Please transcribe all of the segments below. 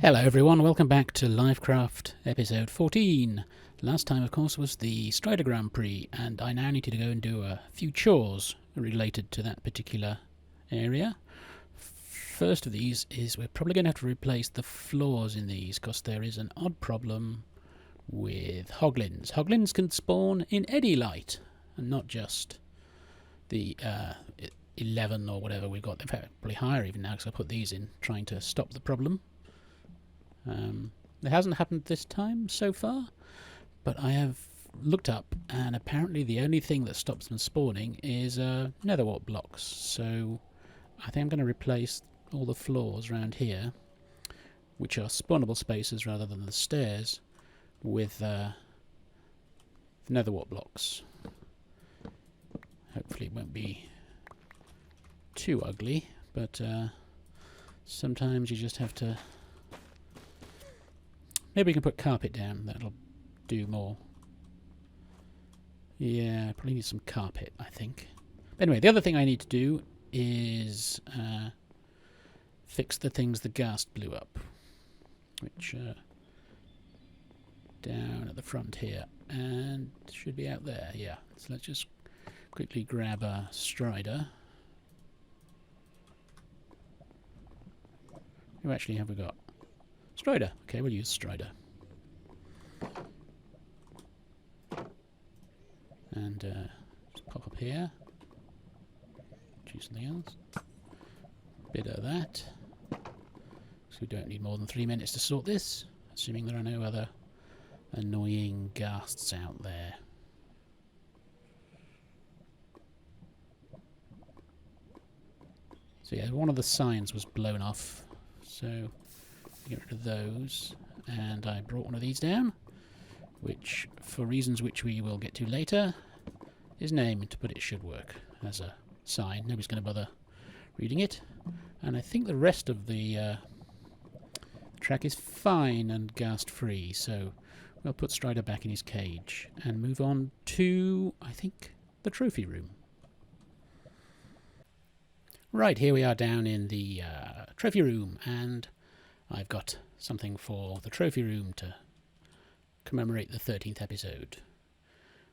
Hello everyone, welcome back to LyfCraft episode 14. Last time, of course, was the Strider Grand Prix, and I now need to go and do a few chores related to that particular area. First of these is we're probably going to have to replace the floors in these, because there is an odd problem with hoglins. Hoglins can spawn in eddy light, and not just the 11 or whatever we've got. In fact, probably higher even now, because I put these in trying to stop the problem. It hasn't happened this time so far, but I have looked up, and apparently the only thing that stops them spawning is netherwart blocks. So I think I'm going to replace all the floors around here, which are spawnable spaces rather than the stairs, with netherwart blocks. Hopefully it won't be too ugly, but sometimes you just have to... Maybe we can put carpet down, that'll do more. Yeah, I probably need some carpet, I think. But anyway, the other thing I need to do is fix the things the ghast blew up, which down at the front here, and should be out there, yeah. So let's just quickly grab a Strider. Who actually have we got? Strider. Okay, we'll use Strider. And just pop up here. Choose something else. Bit of that. So we don't need more than 3 minutes to sort this, assuming there are no other annoying ghasts out there. So yeah, one of the signs was blown off, so get rid of those, and I brought one of these down, which, for reasons which we will get to later, is named, but it should work as a sign. Nobody's going to bother reading it. And I think the rest of the track is fine and ghast free, so we'll put Strider back in his cage and move on to, I think, the trophy room. Right, here we are down in the trophy room, and I've got something for the trophy room to commemorate the 13th episode,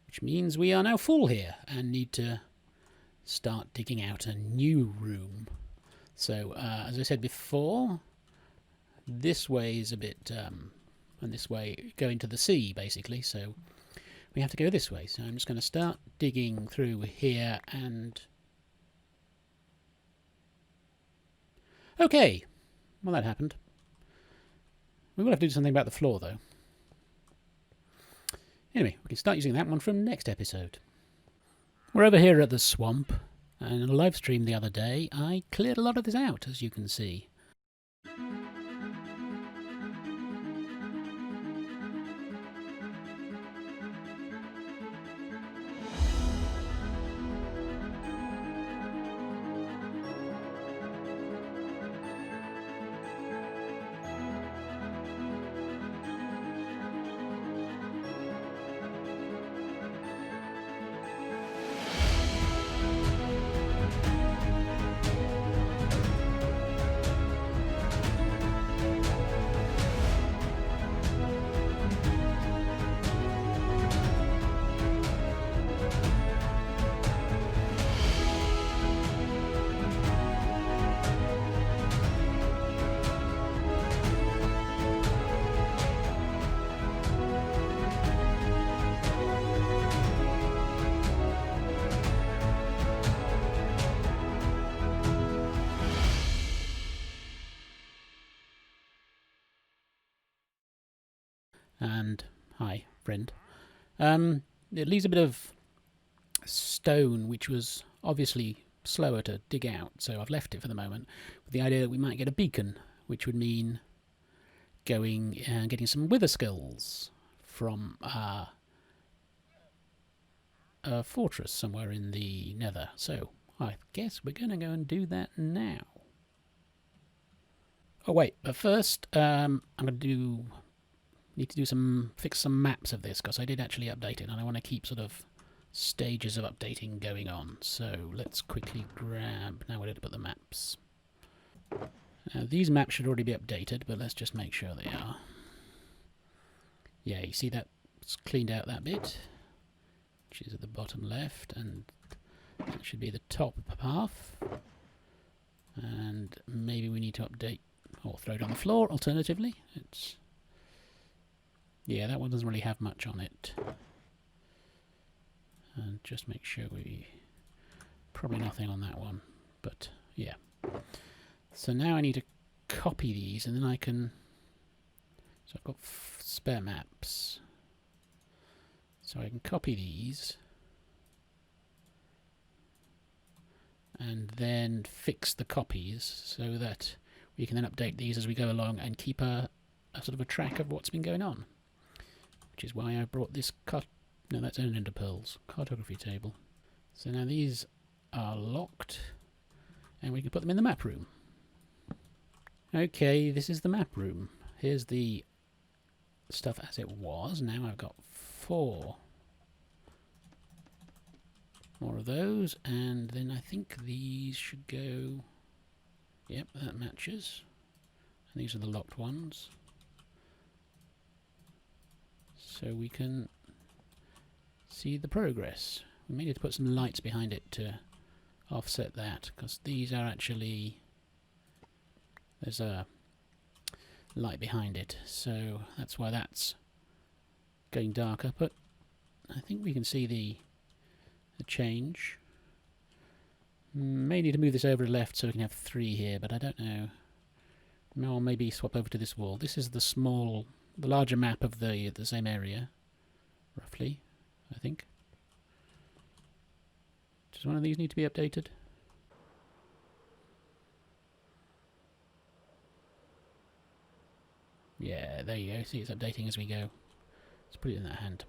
which means we are now full here and need to start digging out a new room. So, as I said before, this way is a bit, and this way going to the sea, basically, so we have to go this way. So I'm just going to start digging through here and... Okay, well that happened. We will have to do something about the floor, though. Anyway, we can start using that one from next episode. We're over here at the swamp, and in a live stream the other day, I cleared a lot of this out, as you can see. And hi, friend. It leaves a bit of stone, which was obviously slower to dig out, so I've left it for the moment, with the idea that we might get a beacon, which would mean going and getting some wither skulls from a fortress somewhere in the nether. So I guess we're going to go and do that now. Oh wait, but first I'm going to need to fix some maps of this, because I did actually update it and I want to keep sort of stages of updating going on. So let's quickly grab, now we're going to put the maps. Now these maps should already be updated, but let's just make sure they are. Yeah, you see that it's cleaned out that bit, which is at the bottom left, and that should be the top half. And maybe we need to update or throw it on the floor alternatively. Yeah, that one doesn't really have much on it. And just make sure probably nothing on that one, but yeah. So now I need to copy these, and then I can, so I've got spare maps. So I can copy these and then fix the copies so that we can then update these as we go along and keep a sort of a track of what's been going on. Which is why I brought this no, that's only into Pearls cartography table. So now these are locked, and we can put them in the map room. Okay, this is the map room. Here's the stuff as it was. Now I've got 4 more of those, and then I think these should go. Yep, that matches. And these are the locked ones. So we can see the progress. We may need to put some lights behind it to offset that, because these are actually, there's a light behind it, so that's why that's going darker. But I think we can see the change. May need to move this over to the left so we can have 3 here, but I don't know. Or maybe swap over to this wall. This is the larger map of the same area, roughly, I think. Does one of these need to be updated? Yeah, there you go. See, it's updating as we go. Let's put it in that hand.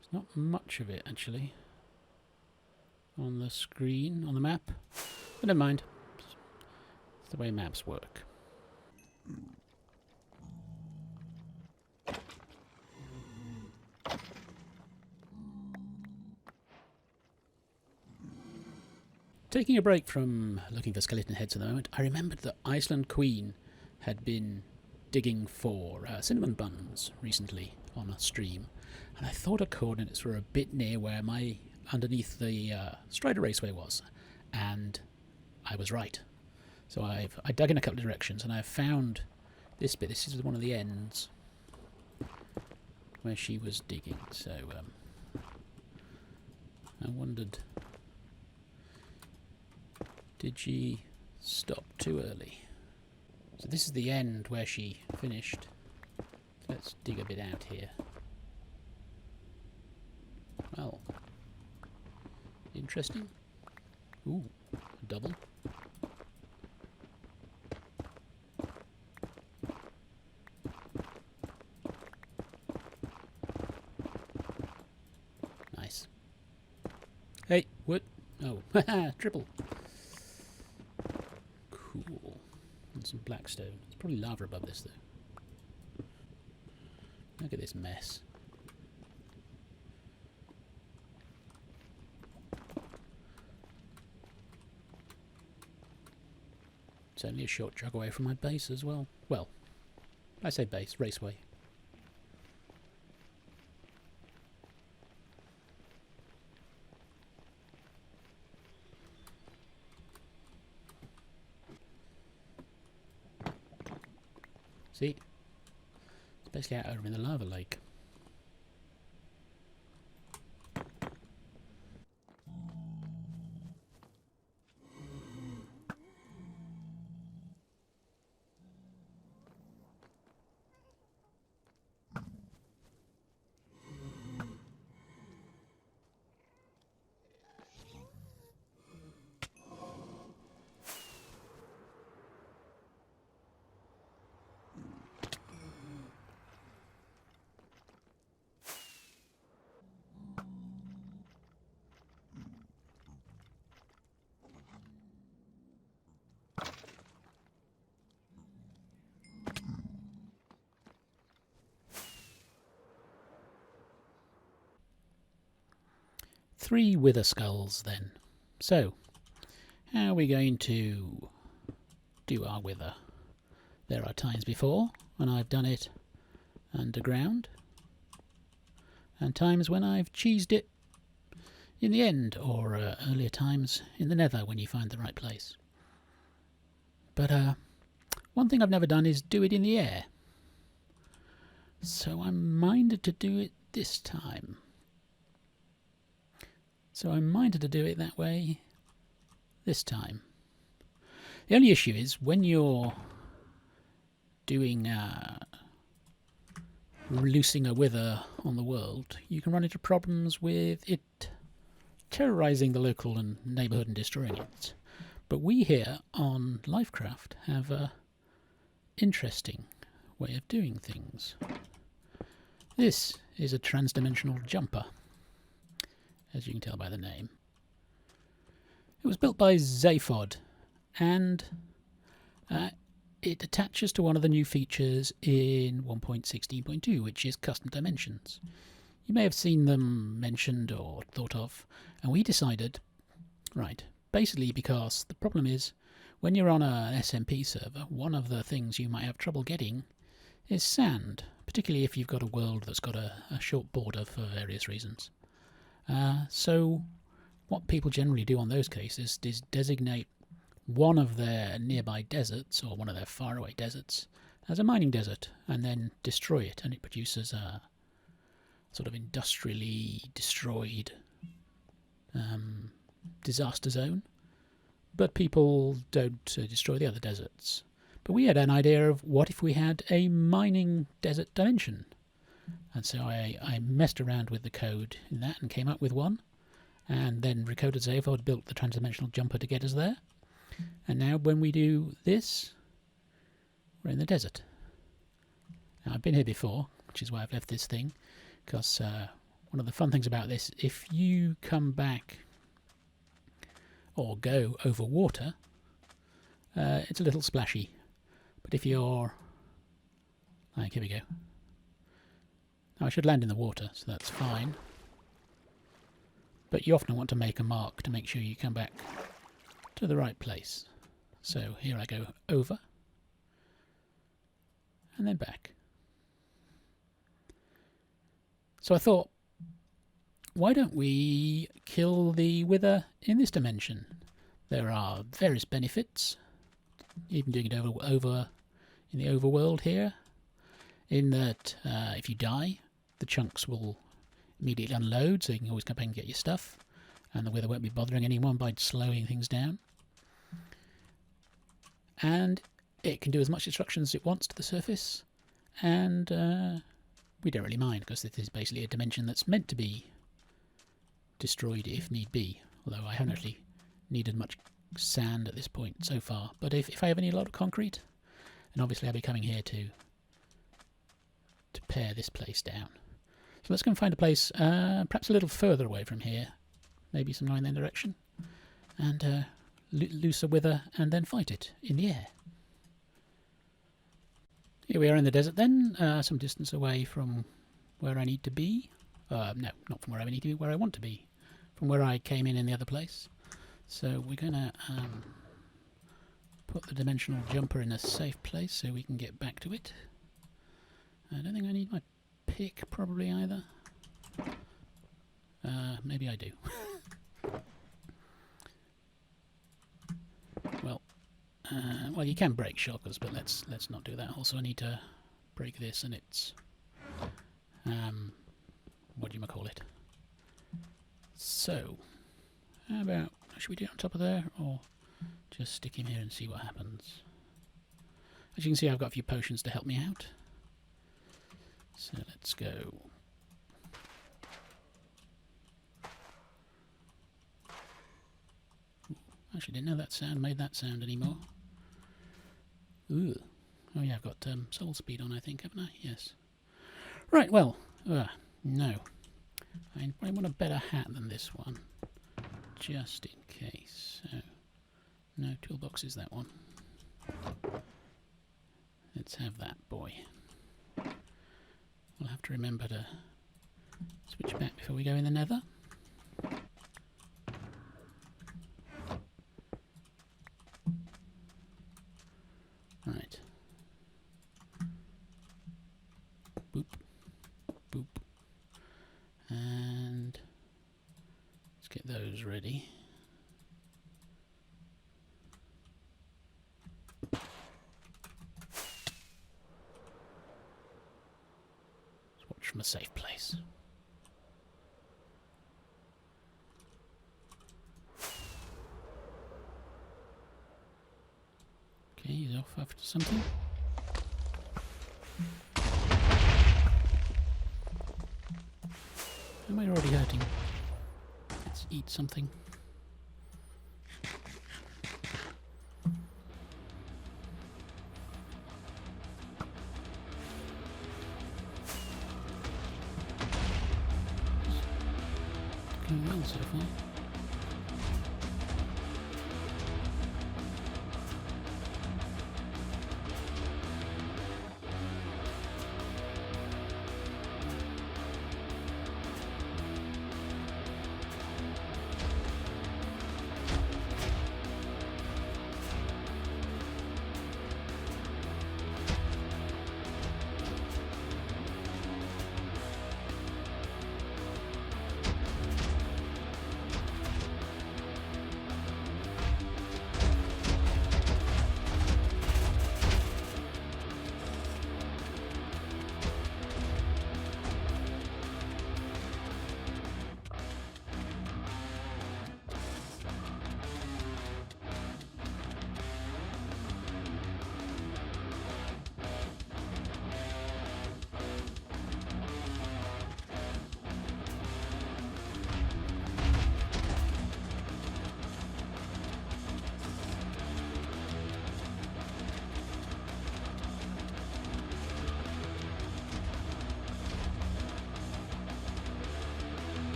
There's not much of it, actually, on the screen, on the map. But never mind. It's the way maps work. Taking a break from looking for skeleton heads at the moment, I remembered that Iceland Queen had been digging for cinnamon buns recently on a stream, and I thought her coordinates were a bit near where underneath the Strider Raceway was, and I was right. So I dug in a couple of directions, and I found this bit. This is one of the ends where she was digging. So I wondered, did she stop too early? So this is the end where she finished. Let's dig a bit out here. Well, interesting. Ooh, a double. Nice. Hey, what? Oh, triple. Cool. And some black stone. There's probably lava above this, though. Look at this mess. It's only a short jog away from my base as well. Well, I say base, Raceway. See? It's basically out over in the lava lake. Three wither skulls then. So, how are we going to do our wither. There are times before when I've done it underground, and times when I've cheesed it in the end, or earlier times in the nether when you find the right place. But one thing I've never done is do it in the air. So I'm minded to do it this time. So I'm minded to do it that way this time. The only issue is when you're doing releasing a wither on the world, you can run into problems with it terrorizing the local and neighborhood and destroying it. But we here on LyfCraft have a interesting way of doing things. This is a trans-dimensional jumper, as you can tell by the name. It was built by Auzathoth, and it attaches to one of the new features in 1.16.2, which is custom dimensions. You may have seen them mentioned or thought of, and we decided, right, basically because the problem is when you're on an SMP server, one of the things you might have trouble getting is sand, particularly if you've got a world that's got a short border for various reasons. So what people generally do on those cases is designate one of their nearby deserts or one of their faraway deserts as a mining desert and then destroy it, and it produces a sort of industrially destroyed disaster zone. But people don't destroy the other deserts. But we had an idea of what if we had a mining desert dimension. And so I messed around with the code in that and came up with one. And then Recoded Auzathoth built the transdimensional jumper to get us there. And now when we do this, we're in the desert. Now I've been here before, which is why I've left this thing. Because one of the fun things about this, if you come back or go over water, it's a little splashy. But if you're... like, here we go. Now I should land in the water, so that's fine. But you often want to make a mark to make sure you come back to the right place. So here I go over, and then back. So I thought, why don't we kill the wither in this dimension? There are various benefits, even doing it over in the overworld here, in that if you die, the chunks will immediately unload, so you can always come back and get your stuff, and the wither won't be bothering anyone by slowing things down. And it can do as much destruction as it wants to the surface, and we don't really mind, because this is basically a dimension that's meant to be destroyed if need be, although I haven't actually needed much sand at this point so far. But if I ever need a lot of concrete, then obviously I'll be coming here to pare this place down. So let's go and find a place perhaps a little further away from here, maybe somewhere in that direction, and loose a wither and then fight it in the air. Here we are in the desert then, some distance away from where I need to be. No, not from where I need to be, where I want to be. From where I came in the other place. So we're going to put the dimensional jumper in a safe place so we can get back to it. I don't think I need my pick probably either. Maybe I do. Well, you can break shulkers, but let's not do that. Also, I need to break this, and it's what do you call it? So, how about should we do it on top of there, or just stick him here and see what happens? As you can see, I've got a few potions to help me out. So let's go. Actually, didn't know that sound made that sound anymore. Ooh. Oh yeah, I've got soul speed on, I think, haven't I? Yes. Right, well, no. I probably want a better hat than this one, just in case. So, no, toolbox is that one. Let's have that boy. We'll have to remember to switch back before we go in the nether. Right. Boop. Boop. And let's get those ready. Let's watch from a safe place. Okay, he's off after something. Am I already hurting? Let's eat something. Going well so far.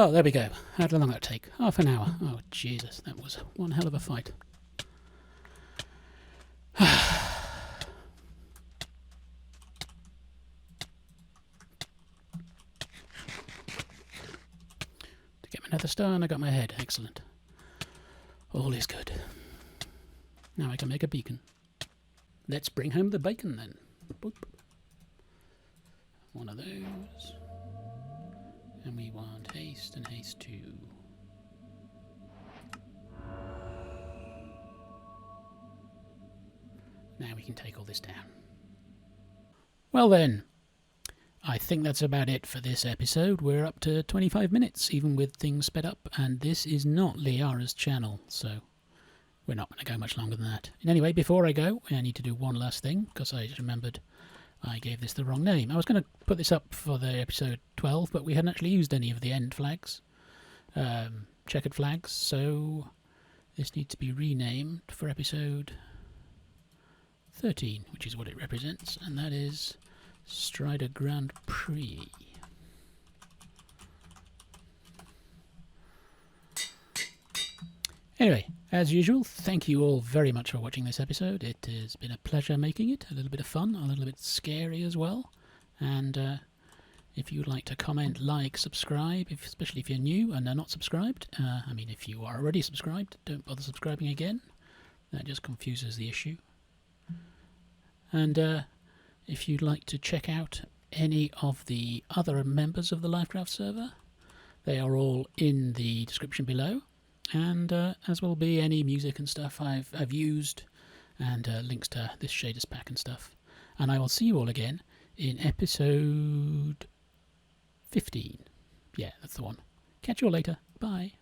Oh, there we go. How long did that take? Half an hour. Oh, Jesus, that was one hell of a fight. To get my nether star and I got my head. Excellent. All is good. Now I can make a beacon. Let's bring home the bacon then. Boop. One of those. And we want haste and haste too. Now we can take all this down. Well then, I think that's about it for this episode. We're up to 25 minutes, even with things sped up, and this is not Liara's channel, so we're not going to go much longer than that. And anyway, before I go, I need to do one last thing, because I just remembered I gave this the wrong name. I was going to put this up for the episode 12, but we hadn't actually used any of the end flags, checkered flags, so this needs to be renamed for episode 13, which is what it represents, and that is Strider Grand Prix. Anyway, as usual, thank you all very much for watching this episode. It has been a pleasure making it, a little bit of fun, a little bit scary as well. And if you'd like to comment, like, subscribe, especially if you're new and are not subscribed. I mean, if you are already subscribed, don't bother subscribing again. That just confuses the issue. And if you'd like to check out any of the other members of the LyfCraft server, they are all in the description below. And as will be any music and stuff I've used, and links to this shaders pack and stuff. And I will see you all again in episode 15. Yeah, that's the one. Catch you all later. Bye.